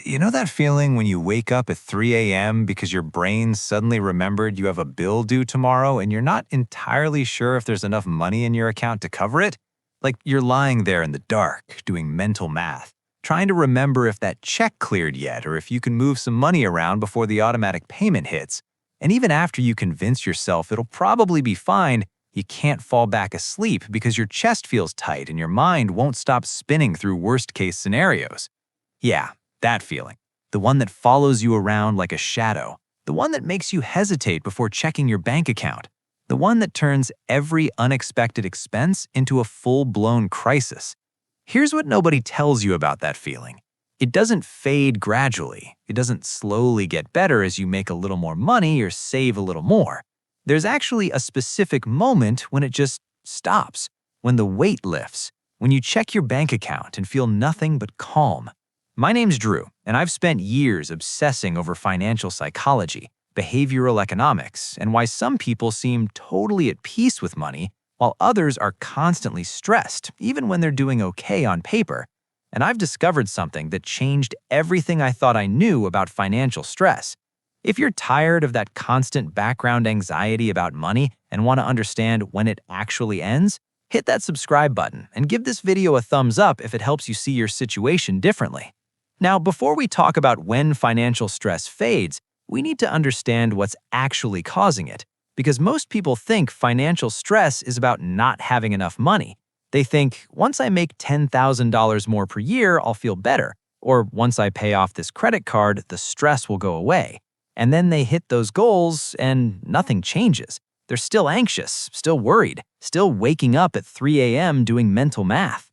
You know that feeling when you wake up at 3 a.m. because your brain suddenly remembered you have a bill due tomorrow and you're not entirely sure if there's enough money in your account to cover it? Like you're lying there in the dark, doing mental math, trying to remember if that check cleared yet or if you can move some money around before the automatic payment hits. And even after you convince yourself it'll probably be fine, you can't fall back asleep because your chest feels tight and your mind won't stop spinning through worst-case scenarios. Yeah, that feeling. The one that follows you around like a shadow. The one that makes you hesitate before checking your bank account. The one that turns every unexpected expense into a full-blown crisis. Here's what nobody tells you about that feeling. It doesn't fade gradually. It doesn't slowly get better as you make a little more money or save a little more. There's actually a specific moment when it just stops, when the weight lifts, when you check your bank account and feel nothing but calm. My name's Drew, and I've spent years obsessing over financial psychology, behavioral economics, and why some people seem totally at peace with money, while others are constantly stressed, even when they're doing okay on paper. And I've discovered something that changed everything I thought I knew about financial stress. If you're tired of that constant background anxiety about money and want to understand when it actually ends, hit that subscribe button and give this video a thumbs up if it helps you see your situation differently. Now, before we talk about when financial stress fades, we need to understand what's actually causing it, because most people think financial stress is about not having enough money. They think, once I make $10,000 more per year, I'll feel better, or once I pay off this credit card, the stress will go away. And then they hit those goals and nothing changes. They're still anxious, still worried, still waking up at 3 a.m. doing mental math.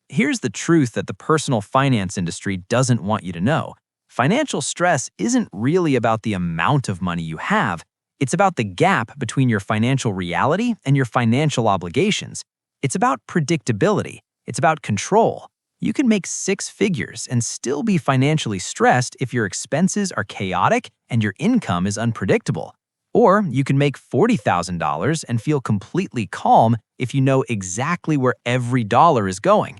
Here's the truth that the personal finance industry doesn't want you to know. Financial stress isn't really about the amount of money you have. It's about the gap between your financial reality and your financial obligations. It's about predictability. It's about control. You can make 6 figures and still be financially stressed if your expenses are chaotic and your income is unpredictable. Or you can make $40,000 and feel completely calm if you know exactly where every dollar is going.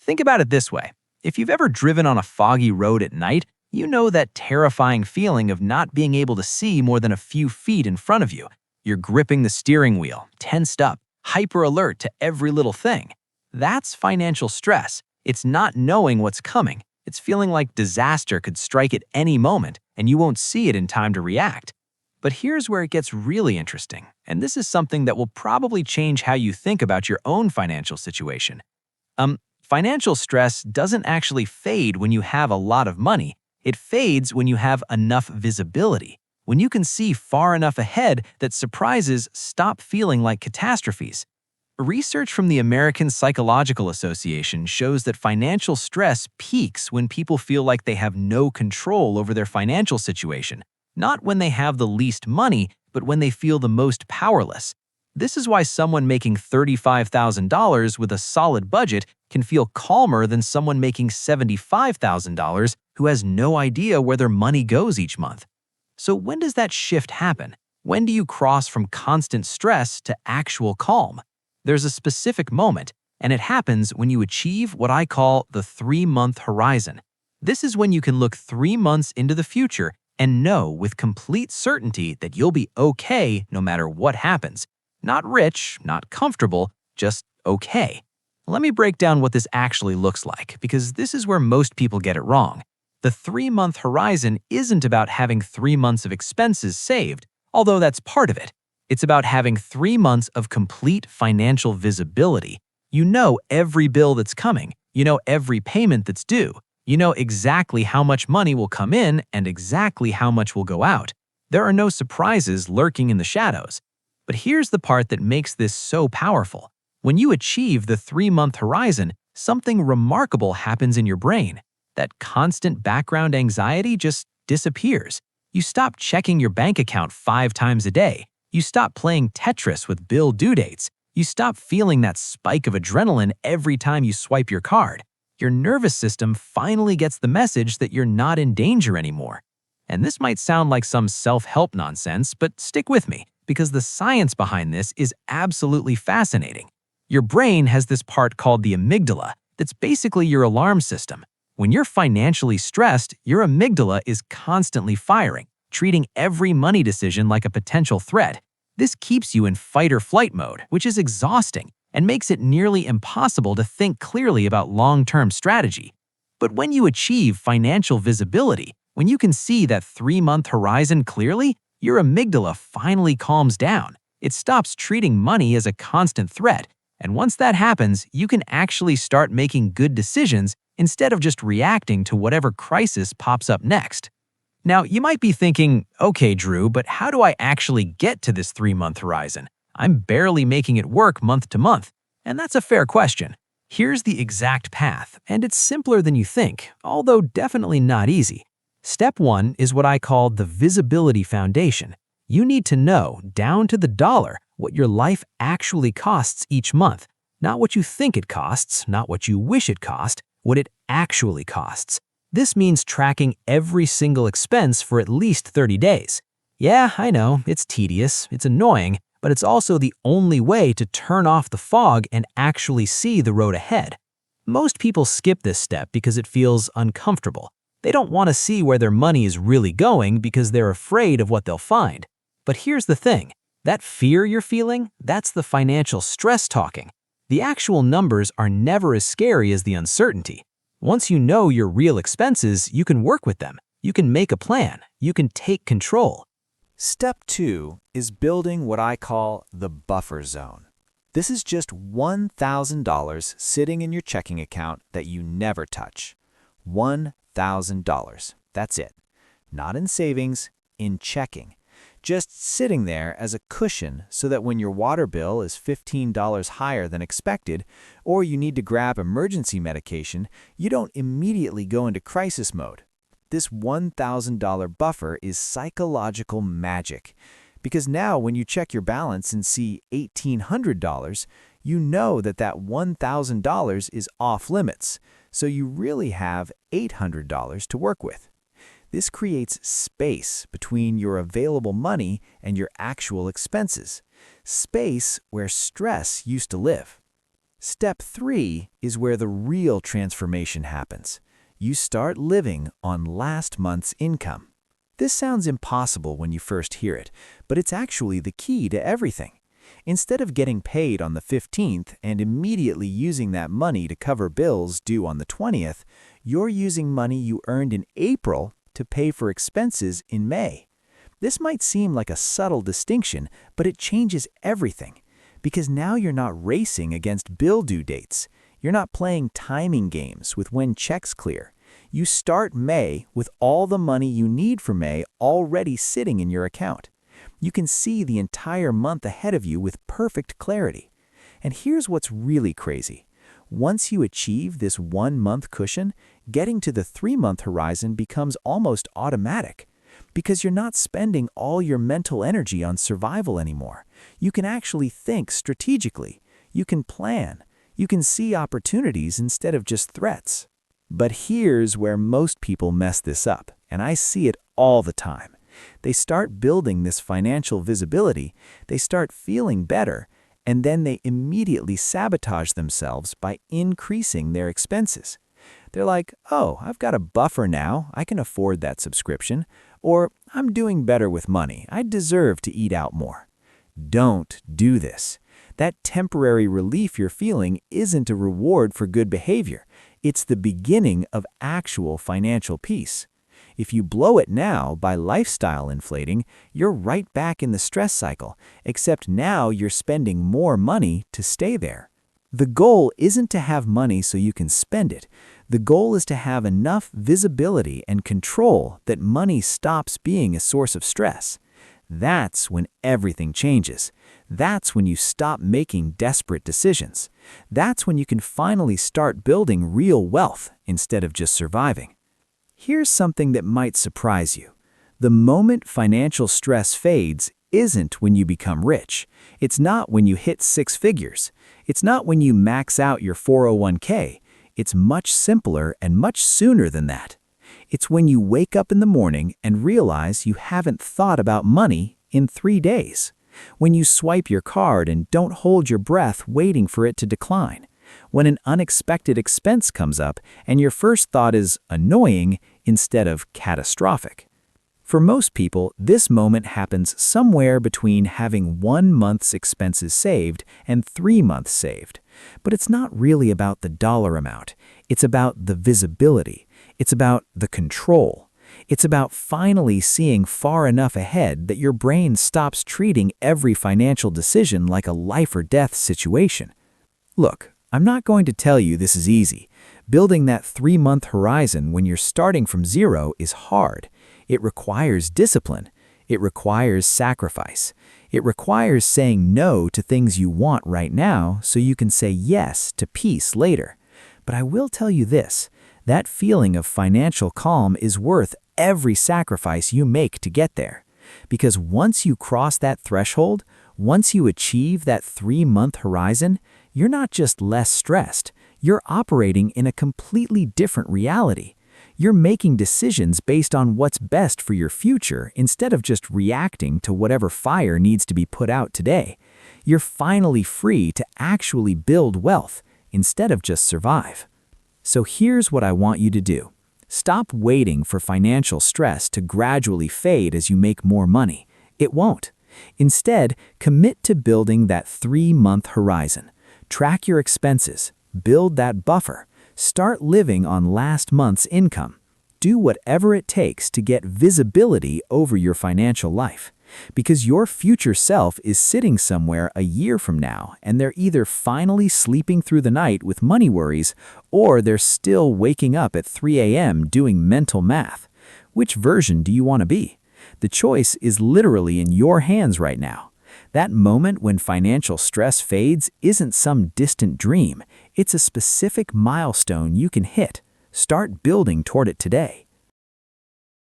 Think about it this way. If you've ever driven on a foggy road at night, you know that terrifying feeling of not being able to see more than a few feet in front of you. You're gripping the steering wheel, tensed up, hyper alert to every little thing. That's financial stress. It's not knowing what's coming. It's feeling like disaster could strike at any moment and you won't see it in time to react. But here's where it gets really interesting, and this is something that will probably change how you think about your own financial situation. Financial stress doesn't actually fade when you have a lot of money. It fades when you have enough visibility, when you can see far enough ahead that surprises stop feeling like catastrophes. Research from the American Psychological Association shows that financial stress peaks when people feel like they have no control over their financial situation, not when they have the least money, but when they feel the most powerless. This is why someone making $35,000 with a solid budget can feel calmer than someone making $75,000 who has no idea where their money goes each month. So when does that shift happen? When do you cross from constant stress to actual calm? There's a specific moment, and it happens when you achieve what I call the 3-month horizon. This is when you can look 3 months into the future and know with complete certainty that you'll be okay no matter what happens. Not rich, not comfortable, just okay. Let me break down what this actually looks like, because this is where most people get it wrong. The 3-month horizon isn't about having 3 months of expenses saved, although that's part of it. It's about having 3 months of complete financial visibility. You know every bill that's coming. You know every payment that's due. You know exactly how much money will come in and exactly how much will go out. There are no surprises lurking in the shadows. But here's the part that makes this so powerful. When you achieve the 3-month horizon, something remarkable happens in your brain. That constant background anxiety just disappears. You stop checking your bank account 5 times a day. You stop playing Tetris with bill due dates. You stop feeling that spike of adrenaline every time you swipe your card. Your nervous system finally gets the message that you're not in danger anymore. And this might sound like some self-help nonsense, but stick with me, because the science behind this is absolutely fascinating. Your brain has this part called the amygdala that's basically your alarm system. When you're financially stressed, your amygdala is constantly firing, treating every money decision like a potential threat. This keeps you in fight or flight mode, which is exhausting and makes it nearly impossible to think clearly about long-term strategy. But when you achieve financial visibility, when you can see that 3-month horizon clearly, your amygdala finally calms down. It stops treating money as a constant threat, and once that happens, you can actually start making good decisions instead of just reacting to whatever crisis pops up next. Now, you might be thinking, okay, Drew, but how do I actually get to this 3-month horizon? I'm barely making it work month to month. And that's a fair question. Here's the exact path, and it's simpler than you think, although definitely not easy. Step 1 is what I call the visibility foundation. You need to know, down to the dollar, what your life actually costs each month. Not what you think it costs, not what you wish it cost, what it actually costs. This means tracking every single expense for at least 30 days. Yeah, I know, it's tedious, it's annoying, but it's also the only way to turn off the fog and actually see the road ahead. Most people skip this step because it feels uncomfortable. They don't want to see where their money is really going because they're afraid of what they'll find. But here's the thing, that fear you're feeling, that's the financial stress talking. The actual numbers are never as scary as the uncertainty. Once you know your real expenses, you can work with them. You can make a plan. You can take control. Step 2 is building what I call the buffer zone. This is just $1,000 sitting in your checking account that you never touch. $1,000. That's it. Not in savings, in checking. Just sitting there as a cushion so that when your water bill is $15 higher than expected, or you need to grab emergency medication, you don't immediately go into crisis mode. This $1,000 buffer is psychological magic, because now when you check your balance and see $1,800, you know that $1,000 is off limits, so you really have $800 to work with. This creates space between your available money and your actual expenses, space where stress used to live. Step 3 is where the real transformation happens. You start living on last month's income. This sounds impossible when you first hear it, but it's actually the key to everything. Instead of getting paid on the 15th and immediately using that money to cover bills due on the 20th, you're using money you earned in April to pay for expenses in May. This might seem like a subtle distinction, but it changes everything. Because now you're not racing against bill due dates. You're not playing timing games with when checks clear. You start May with all the money you need for May already sitting in your account. You can see the entire month ahead of you with perfect clarity. And here's what's really crazy. Once you achieve this 1-month cushion, getting to the 3-month horizon becomes almost automatic. Because you're not spending all your mental energy on survival anymore. You can actually think strategically. You can plan. You can see opportunities instead of just threats. But here's where most people mess this up, and I see it all the time. They start building this financial visibility, they start feeling better, and then they immediately sabotage themselves by increasing their expenses. They're like, oh, I've got a buffer now, I can afford that subscription, or I'm doing better with money, I deserve to eat out more. Don't do this. That temporary relief you're feeling isn't a reward for good behavior. It's the beginning of actual financial peace. If you blow it now by lifestyle inflating, you're right back in the stress cycle, except now you're spending more money to stay there. The goal isn't to have money so you can spend it. The goal is to have enough visibility and control that money stops being a source of stress. That's when everything changes. That's when you stop making desperate decisions. That's when you can finally start building real wealth instead of just surviving. Here's something that might surprise you. The moment financial stress fades isn't when you become rich. It's not when you hit 6 figures. It's not when you max out your 401k. It's much simpler and much sooner than that. It's when you wake up in the morning and realize you haven't thought about money in 3 days. When you swipe your card and don't hold your breath waiting for it to decline. when an unexpected expense comes up and your first thought is annoying instead of catastrophic. For most people, this moment happens somewhere between having 1 month's expenses saved and 3 months saved. But it's not really about the dollar amount. It's about the visibility. It's about the control. It's about finally seeing far enough ahead that your brain stops treating every financial decision like a life or death situation. Look, I'm not going to tell you this is easy. Building that 3-month horizon when you're starting from zero is hard. It requires discipline. It requires sacrifice. It requires saying no to things you want right now so you can say yes to peace later. But I will tell you this, that feeling of financial calm is worth every sacrifice you make to get there. Because once you cross that threshold, once you achieve that 3-month horizon, you're not just less stressed, you're operating in a completely different reality. You're making decisions based on what's best for your future instead of just reacting to whatever fire needs to be put out today. You're finally free to actually build wealth instead of just survive. So here's what I want you to do. Stop waiting for financial stress to gradually fade as you make more money. It won't. Instead, commit to building that 3-month horizon. Track your expenses. Build that buffer. Start living on last month's income. Do whatever it takes to get visibility over your financial life. Because your future self is sitting somewhere a year from now, and they're either finally sleeping through the night with money worries, or they're still waking up at 3 a.m. doing mental math. Which version do you want to be? The choice is literally in your hands right now. That moment when financial stress fades isn't some distant dream. It's a specific milestone you can hit. Start building toward it today.